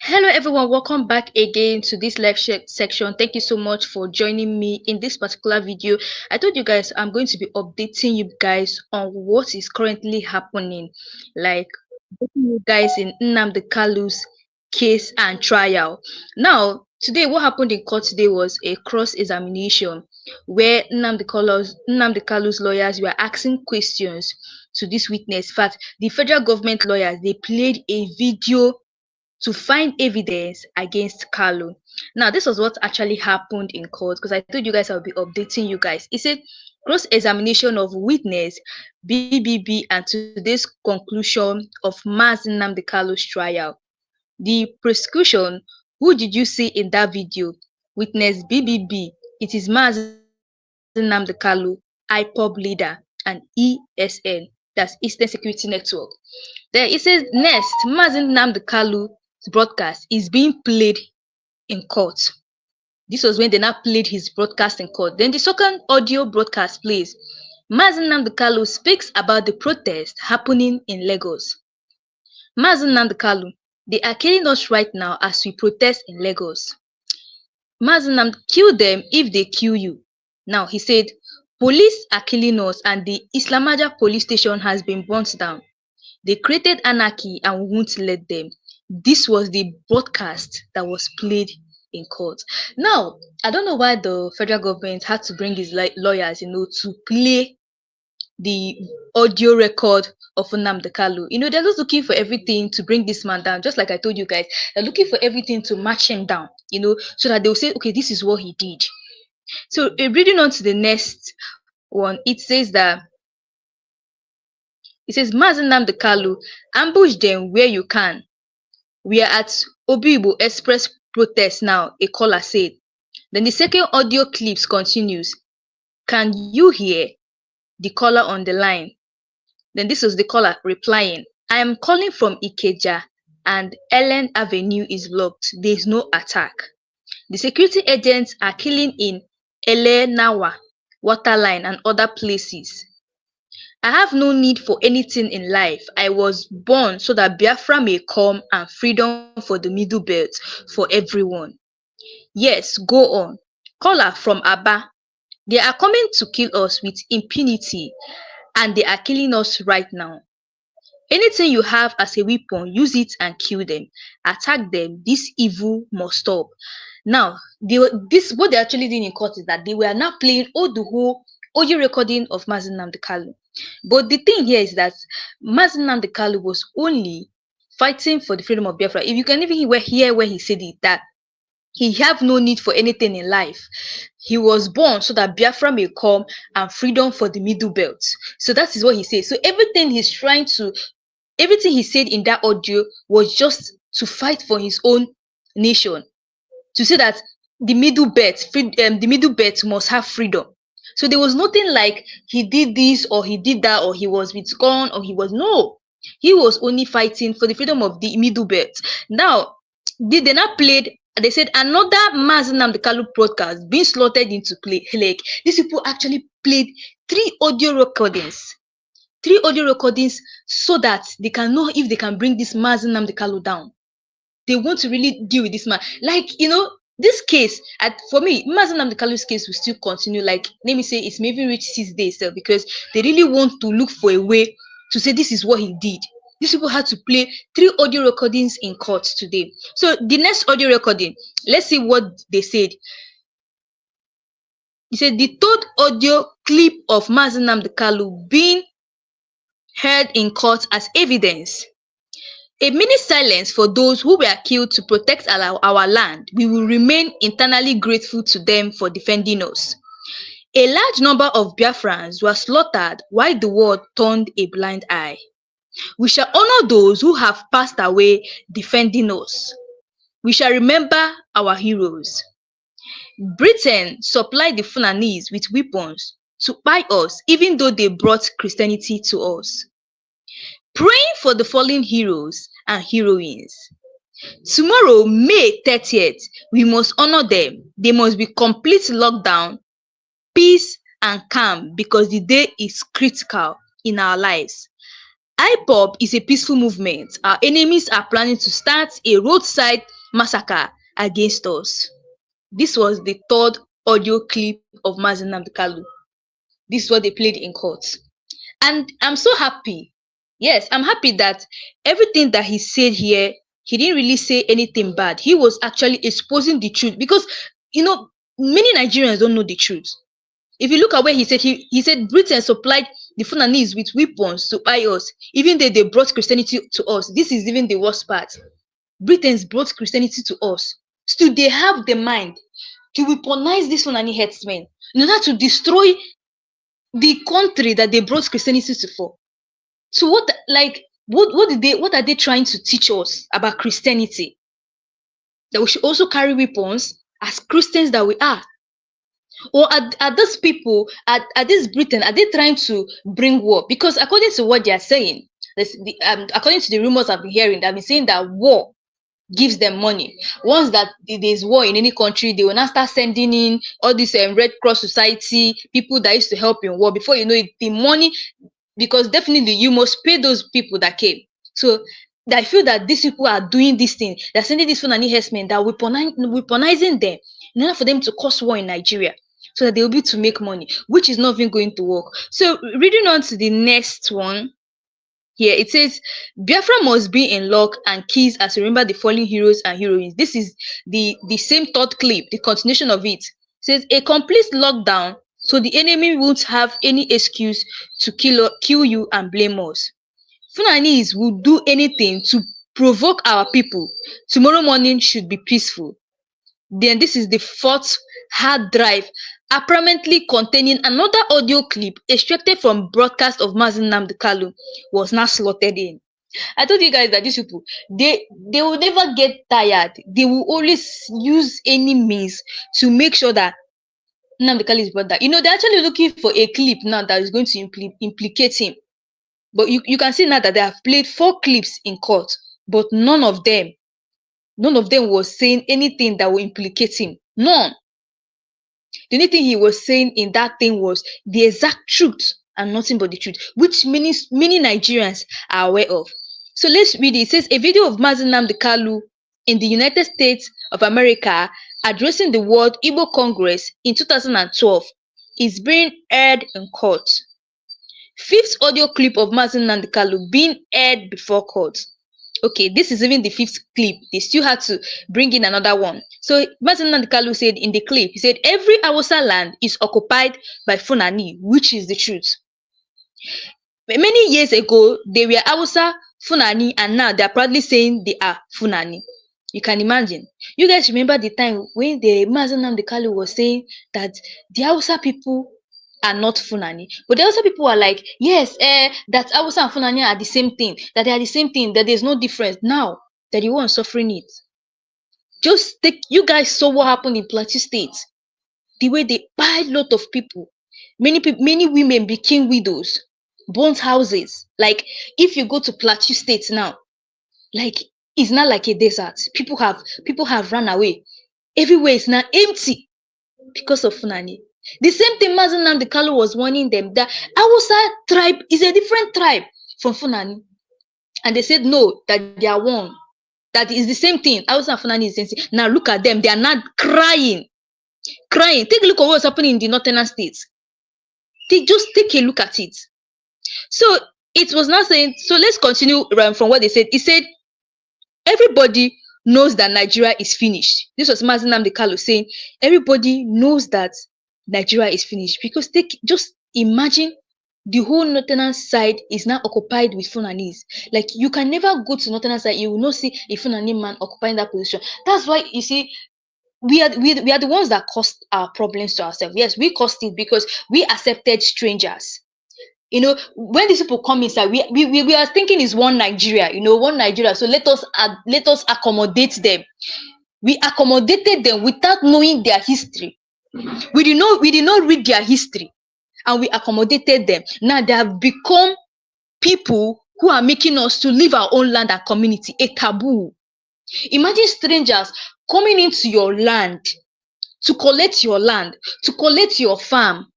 Hello everyone, welcome back again to this lecture section. Thank you so much for joining me in this particular video. I told you guys I'm going to be updating you guys on what is currently happening, like updating you guys in Nnamdi Kalu's case and trial. Now, today what happened in court today was a cross-examination where Nnamdi Kalu's lawyers were asking questions to this witness. In fact, the federal government lawyers, they played a video to find evidence against Carlo. Now, this was what actually happened in court because I told you guys I'll be updating you guys. It said cross examination of witness BBB and today's conclusion of Mazi Nnamdi Carlo's trial. The prosecution, who did you see in that video? Witness BBB, it is Mazi Nnamdi Carlo, IPOB leader, and ESN, that's Eastern Security Network. Then it says next, Mazi Nnamdi Kalu's broadcast is being played in court. This was when they now played his broadcast in court. Then the second audio broadcast plays. Mazi Nnamdi Kalu speaks about the protest happening in Lagos. Mazi Nnamdi Kalu, they are killing us right now as we protest in Lagos. Mazi Nnamdi, kill them if they kill you. Now he said, police are killing us and the Islamaja police station has been burnt down. They created anarchy and we won't let them. This was the broadcast that was played in court. Now, I don't know why the federal government had to bring his lawyers, to play the audio record of Nnamdi Kalu. They're just looking for everything to bring this man down. Just like I told you guys, they're looking for everything to match him down, so that they'll say, okay, this is what he did. So, reading on to the next one, it says, Mazi Nnamdi Kalu, ambush them where you can. We are at Obibo Express protest now, a caller said. Then the second audio clips continues. Can you hear? The caller on the line. Then this was the caller replying. I am calling from Ikeja and Ellen Avenue is blocked. There is no attack. The security agents are killing in Elenawa, Waterline and other places. I have no need for anything in life. I was born so that Biafra may come and freedom for the middle belt for everyone. Yes, go on. Caller from Aba. They are coming to kill us with impunity and they are killing us right now. Anything you have as a weapon, use it and kill them. Attack them. This evil must stop. Now, what they actually did in court is that they were now playing all the whole audio recording of Mazi Nnamdi Kalu. But the thing here is that Mazi Nnamdi Kalu was only fighting for the freedom of Biafra. If you can even hear where he said it, that he have no need for anything in life. He was born so that Biafra may come and freedom for the middle belt. So that is what he said. So everything he said in that audio was just to fight for his own nation, to say that the middle belt must have freedom. So there was nothing like he did this or he did that or he was with gun or he was only fighting for the freedom of the middle belt. Now, they now played. They said another Mazi Nnamdi Kalu broadcast being slotted into play. Like, these people actually played three audio recordings so that they can know if they can bring this Mazi Nnamdi Kalu down. They want to really deal with this man. Like, this case, for me, Mazi Nnamdi Kalu's case will still continue. Like, let me say, it's maybe reached 6 days still because they really want to look for a way to say this is what he did. These people had to play 3 audio recordings in court today. So the next audio recording, let's see what they said. He said the third audio clip of Mazi Nnamdi Kalu being heard in court as evidence. A minute silence for those who were killed to protect our land. We will remain internally grateful to them for defending us. A large number of Biafrans were slaughtered while the world turned a blind eye. We shall honor those who have passed away defending us. We shall remember our heroes. Britain supplied the Fulanese with weapons to buy us, even though they brought Christianity to us. Praying for the fallen heroes and heroines. Tomorrow, May 30th, we must honor them. They must be complete lockdown, peace, and calm because the day is critical in our lives. IPOB is a peaceful movement. Our enemies are planning to start a roadside massacre against us. This was the third audio clip of Mazi Nnamdi Kanu. This is what they played in court. And I'm so happy. Yes, I'm happy that everything that he said here, he didn't really say anything bad. He was actually exposing the truth because, many Nigerians don't know the truth. If you look at where he said Britain supplied the Fulanese with weapons to buy us, even though they brought Christianity to us. This is even the worst part. Britons brought Christianity to us. Still, they have the mind to weaponize these Fulani herdsmen in order to destroy the country that they brought Christianity to for. So what are they trying to teach us about Christianity? That we should also carry weapons as Christians that we are. Or are these people, are this Britain, are they trying to bring war? Because according to what they are saying, according to the rumors I've been hearing, they've been saying that war gives them money. Once that there's war in any country, they will now start sending in all this Red Cross Society, people that used to help in war. Before you know it, the money, because definitely you must pay those people that came. So I feel that these people are doing this thing. They're sending these Fulani herdsmen that are weaponizing them in order for them to cause war in Nigeria so that they'll be able to make money, which is not even going to work. So reading on to the next one, here it says Biafra must be in luck and keys as we remember the fallen heroes and heroines. This is the same third clip, the continuation of it. It says a complete lockdown so the enemy won't have any excuse to kill you and blame us. Fulanis will do anything to provoke our people. Tomorrow morning should be peaceful. Then this is the fourth hard drive, apparently containing another audio clip extracted from broadcast of Mazi Nnamdi Kanu was now slotted in. I told you guys that these people, they will never get tired. They will always use any means to make sure that Nnamdi Kanu is brought down. They're actually looking for a clip now that is going to implicate him. But you can see now that they have played 4 clips in court, but none of them was saying anything that will implicate him. None. The only thing he was saying in that thing was the exact truth and nothing but the truth, which many Nigerians are aware of. So let's read it. It says a video of Mazi Nnamdi Kanu in the United States of America addressing the World Igbo Congress in 2012 is being aired in court. 5th audio clip of Mazi Nnamdi Kanu being aired before court. Okay, this is even the 5th clip. They still had to bring in another one. So Mazi Nnamdi Kanu said in the clip, he said, every Hausa land is occupied by Fulani, which is the truth. Many years ago, they were Hausa, Fulani, and now they are proudly saying they are Fulani. You can imagine. You guys remember the time when the Mazi Nnamdi Kanu was saying that the Hausa people are not Fulani. But the Hausa people are like, yes, that Hausa and Fulani are the same thing, that they are the same thing, that there's no difference. Now that you are suffering it. Just take, you guys saw what happened in Plateau State. The way they buy a lot of people. Many women became widows, burnt houses. Like, if you go to Plateau State now, like, it's not like a desert. People have run away. Everywhere is now empty because of Fulani. The same thing Mazi Nnamdi Kanu was warning them that Hausa tribe is a different tribe from Fulani. And they said no, that they are one. That is the same thing. Hausa and Fulani is the same thing. Now look at them. They are not crying. Crying. Take a look at what's happening in the northern states. Just take a look at it. So it was not saying, so let's continue from what they said. It said, everybody knows that Nigeria is finished. This was Mazi Nnamdi Kanu saying, everybody knows that Nigeria is finished. Because just imagine the whole northern side is now occupied with Fulanese. Like, you can never go to northern side, you will not see a Fulani man occupying that position. That's why, you see, we are the ones that caused our problems to ourselves. Yes, we caused it because we accepted strangers. When these people come inside, we are thinking is one Nigeria, one Nigeria. So let us accommodate them. We accommodated them without knowing their history. We did not read their history, and we accommodated them. Now they have become people who are making us to leave our own land and community a taboo. Imagine strangers coming into your land to collect your land, to collect your farm.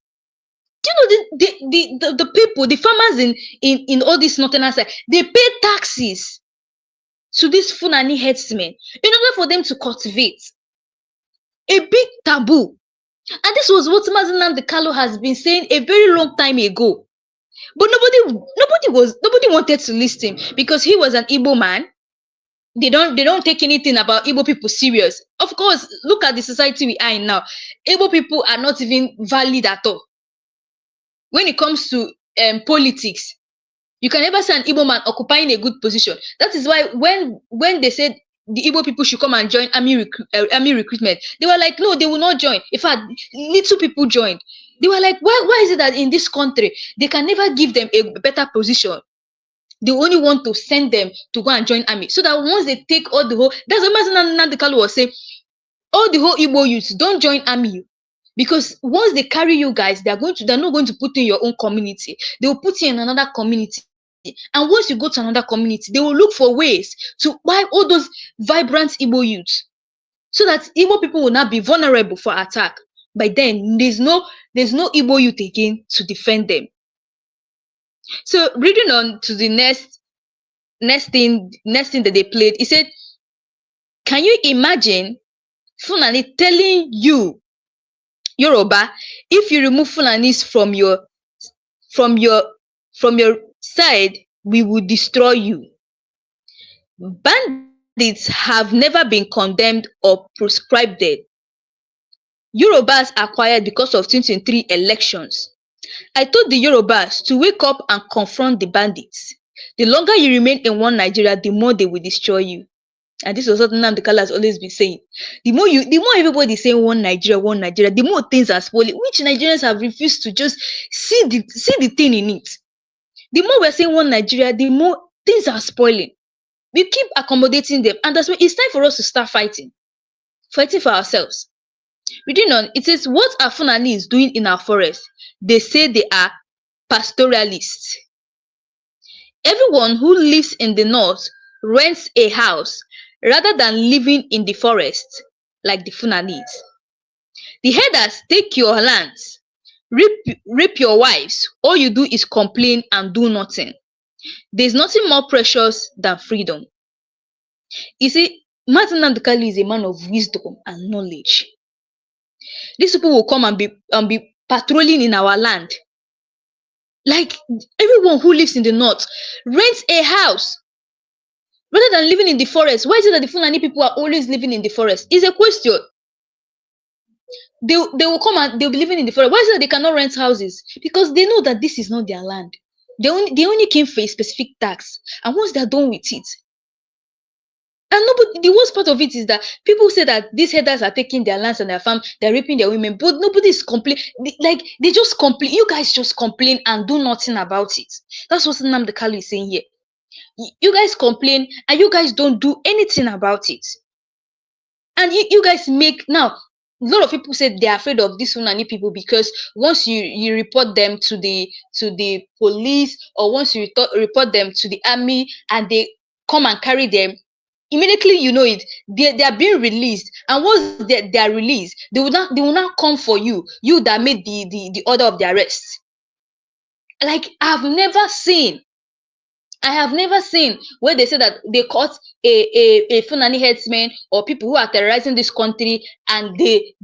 Do you know the people, the farmers in all this northern side, they pay taxes to these Fulani herdsmen in order for them to cultivate. A big taboo. And this was what Mazi Nnamdi Kanu has been saying a very long time ago. But nobody wanted to listen because he was an Igbo man. They don't take anything about Igbo people serious. Of course, look at the society we are in now. Igbo people are not even valid at all. When it comes to politics, you can never see an Igbo man occupying a good position. That is why when they said the Igbo people should come and join army recruitment, they were like, no, they will not join. In fact, little people joined. They were like, why is it that in this country they can never give them a better position? They only want to send them to go and join army, so that once they take all the whole, that's what Nnamdi Kanu was saying, all the whole Igbo youths don't join army, because once they carry you guys, they're not going to put in your own community. They will put you in another community, and once you go to another community, they will look for ways to buy all those vibrant Igbo youths, so that Igbo people will not be vulnerable for attack. By then, there's no Igbo youth again to defend them. So reading on to the next thing that they played, he said, can you imagine Fulani telling you, Yoruba, if you remove Fulanis from your side, we will destroy you. Bandits have never been condemned or proscribed. Yorubas are quiet because of 2023 elections. I told the Yorubas to wake up and confront the bandits. The longer you remain in one Nigeria, the more they will destroy you. And this was what Nnamdi Kanu has always been saying. The more everybody is saying one Nigeria, the more things are spoiling, which Nigerians have refused to just see the thing in it. The more we're saying one Nigeria, the more things are spoiling. We keep accommodating them, and that's why it's time for us to start fighting for ourselves. Reading on, it says, what are Fulanis doing in our forest? They say they are pastoralists. Everyone who lives in the north rents a house rather than living in the forest like the Fulanis. The herders take your lands, rape your wives. All you do is complain and do nothing. There's nothing more precious than freedom. You see, Mazi Nnamdi Kanu is a man of wisdom and knowledge. These people will come and be patrolling in our land. Like, everyone who lives in the north rents a house rather than living in the forest. Why is it that the Fulani people are always living in the forest? It's a question. They will come and they'll be living in the forest. Why is it that they cannot rent houses? Because they know that this is not their land. They only came for a specific tax, and once they're done with it, and the worst part of it is that people say that these herders are taking their lands and their farm, they're raping their women, but nobody is complaining. Like, they just complain. You guys just complain and do nothing about it. That's what Nnamdi Kanu is saying here. You guys complain and you guys don't do anything about it. And you guys make now. A lot of people say they're afraid of these Fulani people because once you report them to the police, or once you report them to the army and they come and carry them, immediately you know it, they are being released. And once they are released, they will not come for you that made the order of the arrest. Like, I have never seen where they say that they caught a Fulani herdsman or people who are terrorizing this country, and they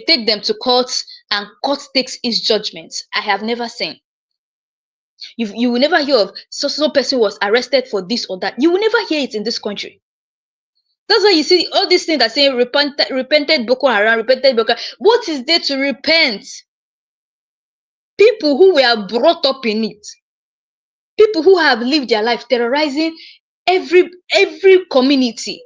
take them to court, and court takes its judgments. I have never seen. You will never hear of so person was arrested for this or that. You will never hear it in this country. That's why you see all these things that say repented Boko Haram, repented Boko Haram. What is there to repent? People who were brought up in it. People who have lived their life terrorizing every community.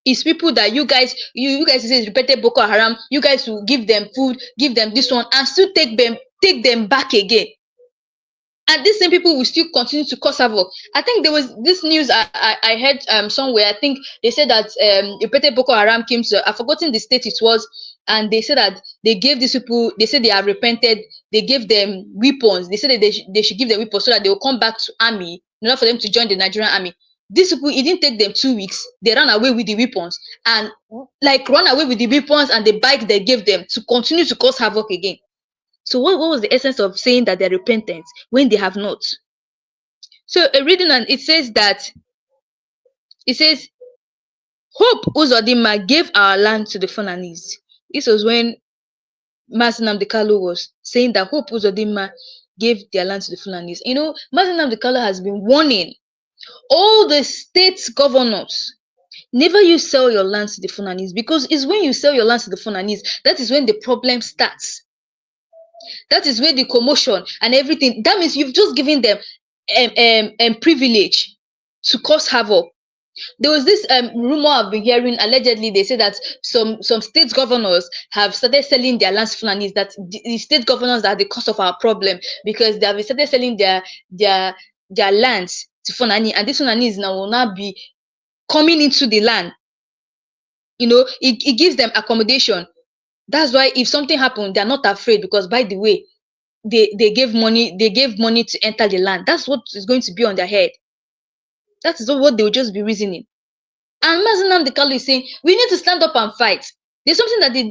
Is people that you guys say repented Boko Haram. You guys will give them food, give them this one, and still take them back again. And these same people will still continue to cause havoc. I think there was this news I heard somewhere. I think they said that repented Boko Haram came to, I've forgotten the state it was, and they said that they gave these people, they said they have repented, they gave them weapons. They said that they should give them weapons so that they will come back to army in order for them to join the Nigerian army. These people, it didn't take them 2 weeks. They ran away with the weapons, and like run away with the weapons and the bike they gave them to continue to cause havoc again. So what was the essence of saying that they're repentant when they have not? So a reading, and it says Hope Uzodinma gave our land to the Fulanese. This was when Mazi Nnamdi Kanu was saying that Hope Uzodinma gave their land to the Fulanese. Mazi Nnamdi Kanu has been warning all the state governors, never you sell your land to the Fulanese, because it's when you sell your land to the Fulanese that is when the problem starts. That is where the commotion and everything. That means you've just given them privilege to cause havoc. There was this rumor I've been hearing. Allegedly, they say that some state governors have started selling their lands to Fulanis. That the state governors are the cause of our problem, because they have started selling their lands to Fulani, and these Fulanis now will not be coming into the land. It gives them accommodation. That's why if something happened, they're not afraid, because by the way, they gave money to enter the land. That's what is going to be on their head. That is what they will just be reasoning. And Mazi Nnamdi Kanu is saying we need to stand up and fight. There's something that the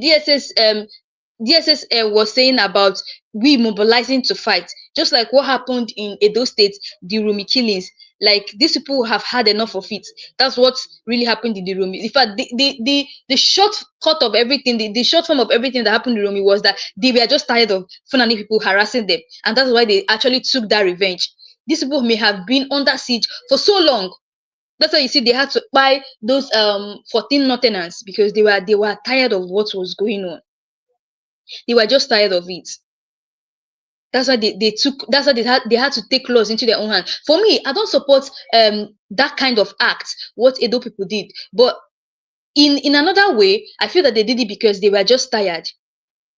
DSS was saying about we mobilizing to fight, just like what happened in Edo State, the Rumi killings. Like, these people have had enough of it. That's what really happened in the Rumi. In fact, the short cut of everything, the short form of everything that happened in Rumi was that they were just tired of Fulani people harassing them, and that's why they actually took that revenge. These people may have been under siege for so long. That's why you see they had to buy those 14 lieutenants, because they were tired of what was going on. They were just tired of it. That's why they had to take laws into their own hands. For me, I don't support that kind of act, what Edo people did. But in another way, I feel that they did it because they were just tired.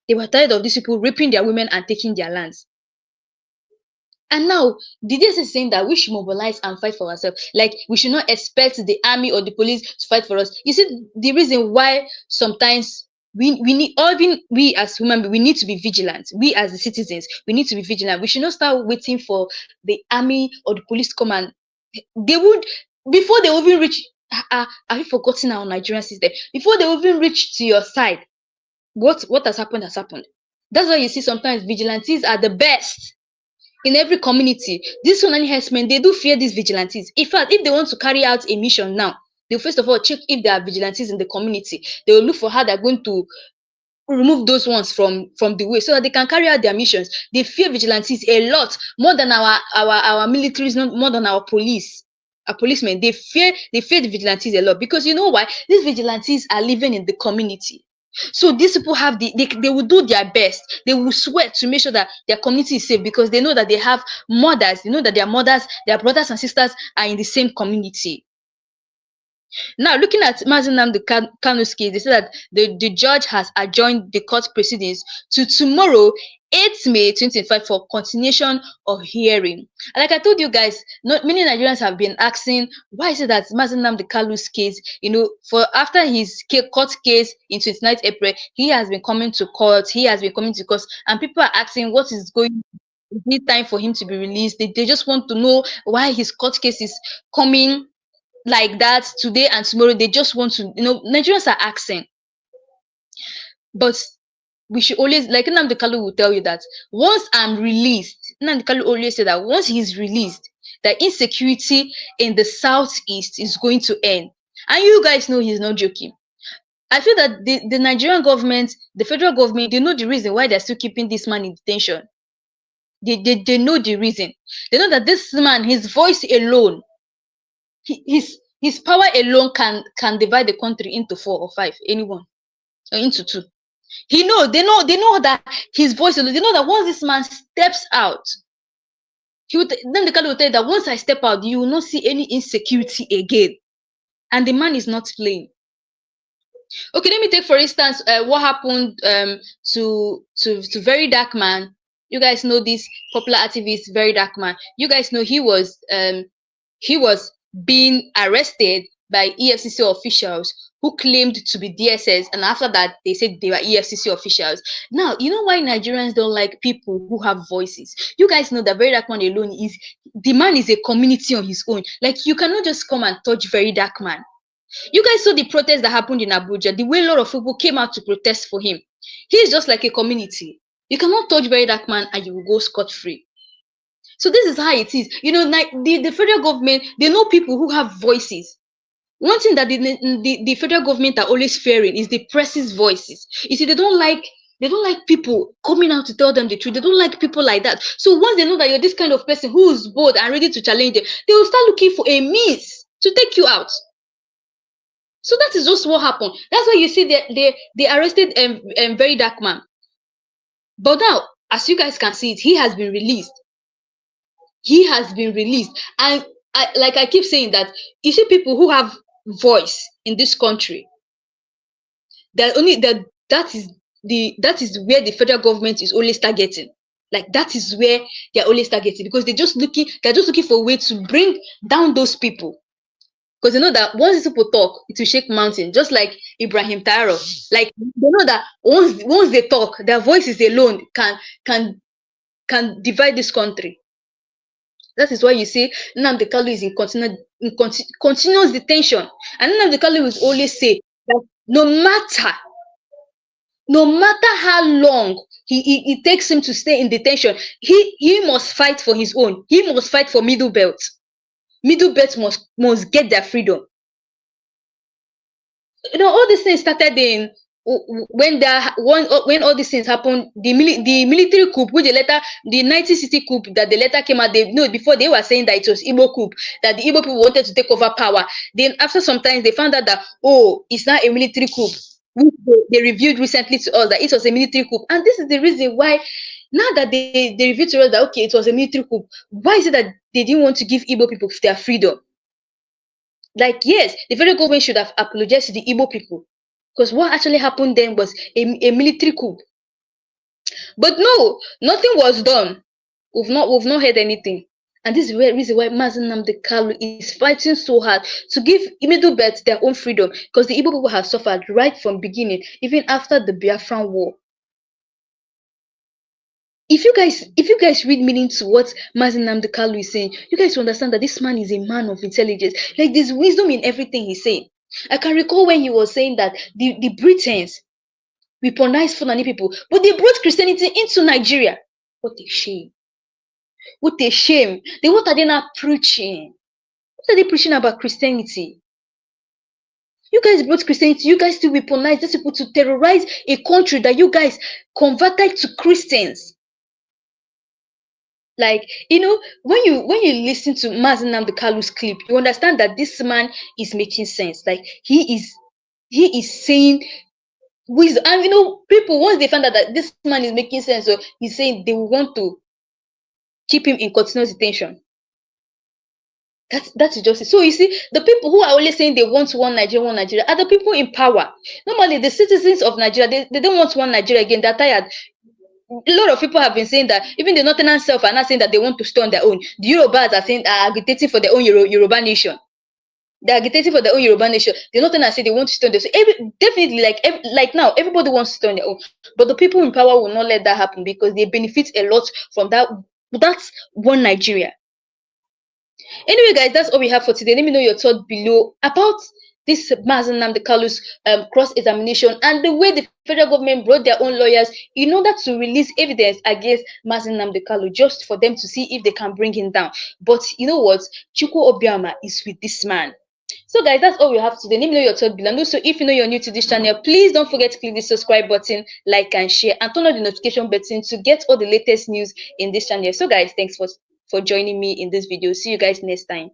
They were tired of these people raping their women and taking their lands. And now, the DSS is saying that we should mobilize and fight for ourselves. Like, we should not expect the army or the police to fight for us. You see, the reason why sometimes we need, or even we as human beings, we need to be vigilant. We as the citizens, we need to be vigilant. We should not start waiting for the army or the police to come, and they would, before they even reach. Have you forgotten our Nigerian system? Before they even reach to your side, what has happened has happened. That's why you see sometimes vigilantes are the best. In every community, these Fulani herdsmen, they do fear these vigilantes. In fact, if they want to carry out a mission now, they'll first of all check if there are vigilantes in the community. They will look for how they're going to remove those ones from the way, so that they can carry out their missions. They fear vigilantes a lot, more than our militaries, not more than our police. Our policemen, they fear the vigilantes a lot, because you know why? These vigilantes are living in the community. So these people have they will do their best. They will sweat to make sure that their community is safe, because they know that they have mothers. They know that their mothers, their brothers and sisters are in the same community. Now, looking at Mazi Nnamdi Kanu's case, they say that the judge has adjourned the court proceedings to tomorrow, 8th May 2025, for continuation of hearing. And like I told you guys, many Nigerians have been asking, why is it that Mazi Nnamdi Kanu's case, for after his court case in 29th April, he has been coming to court, and people are asking what is going on. It needs time for him to be released. They just want to know why his court case is coming like that today and tomorrow. They just want to, Nigerians are asking. But we should always, like Nnamdi Kanu will tell you, that once I'm released, Nnamdi Kanu always say that once he's released, the insecurity in the southeast is going to end. And you guys know he's not joking. I feel that the Nigerian government, the federal government, they know the reason why they're still keeping this man in detention. They know the reason. They know that this man, his voice alone, his power alone can divide the country into 4 or 5, anyone, or into 2. They know that his voice alone. They know that once this man steps out, then the guy will tell you that once I step out, you will not see any insecurity again. And the man is not playing. Okay, let me take for instance what happened to Very Dark Man. You guys know this popular activist, Very Dark Man. You guys know he was being arrested by EFCC officials who claimed to be DSS, and after that they said they were EFCC officials. Now, you know why Nigerians don't like people who have voices? You guys know that Very Dark Man alone is a community on his own. Like, you cannot just come and touch Very Dark Man. You guys saw the protest that happened in Abuja, the way a lot of people came out to protest for him. He is just like a community. You cannot touch very dark man and you will go scot-free. So this is how it is. You know, like the federal government, they know people who have voices. One thing that the federal government are always fearing is the press's voices. You see, they don't like people coming out to tell them the truth. They don't like people like that. So once they know that you're this kind of person who is bold and ready to challenge them, they will start looking for a means to take you out. So that is just what happened. That's why you see they arrested very dark man. But now, as you guys can see it, he has been released. He has been released. And like I keep saying that, you see people who have voice in this country, that only that is where the federal government is always targeting. Like that is where they're always targeting, because they're just looking for a way to bring down those people. Because they know that once these people talk, it will shake mountain, just like Ibrahim Taro. Like they know that once they talk, their voices alone can divide this country. That is why you see Nnamdi Kalu is in continuous detention. And Nnamdi Kalu will always say that no matter how long it takes him to stay in detention, he must fight for his own. He must fight for middle belt. Middle belt must get their freedom. All these things started in when all these things happened. The military coup, which the 1960 coup that the letter came out. Before they were saying that it was Igbo coup, that the Igbo people wanted to take over power. Then after some time they found out that, oh, it's not a military coup, which they reviewed recently to us that it was a military coup. And this is the reason why, now that they reviewed to us that, okay, it was a military coup, why is it that they didn't want to give Igbo people their freedom? Like, yes, the federal government should have apologized to the Igbo people, because what actually happened then was a military coup. But no, nothing was done. We've not heard anything. And this is the reason why Mazi Nnamdi Kalu is fighting so hard to give Middle Belt their own freedom, because the Igbo people have suffered right from beginning, even after the Biafran War. If you guys read meaning to what Mazi Nnamdi Kalu is saying, you guys will understand that this man is a man of intelligence. Like, there's wisdom in everything he's saying. I can recall when he was saying that the Britons weaponized Fulani people, but they brought Christianity into Nigeria. What a shame. What a shame. Then what are they now preaching? What are they preaching about Christianity? You guys brought Christianity. You guys still weaponize these people to terrorize a country that you guys converted to Christians. Like, when you listen to Mazi Nnamdi Kalu's clip, you understand that this man is making sense. Like, he is saying wisdom. And people, once they find out that this man is making sense, so he's saying they will want to keep him in continuous detention. That's just it. So you see, the people who are always saying they want one Nigeria are the people in power. Normally, the citizens of Nigeria, they don't want one Nigeria again. They're tired. A lot of people have been saying that. Even the Northern self are not saying that they want to stay on their own. The Yorubas are agitating for their own Yoruba nation. They're agitating for their own Yoruba nation. The Northerners say they want to stay on their own. So definitely, like now, everybody wants to stay on their own. But the people in power will not let that happen, because they benefit a lot from that. That's one Nigeria. Anyway, guys, that's all we have for today. Let me know your thoughts below about this Mazi Nnamdi Kalu's cross-examination and the way the federal government brought their own lawyers in order to release evidence against Mazi Nnamdi Kalu, just for them to see if they can bring him down. But you know what? Chukwu Obiama is with this man. So guys, that's all we have today. Let me know your thoughts below. And also, if you're new to this channel, please don't forget to click the subscribe button, like and share, and turn on the notification button to get all the latest news in this channel. So guys, thanks for joining me in this video. See you guys next time.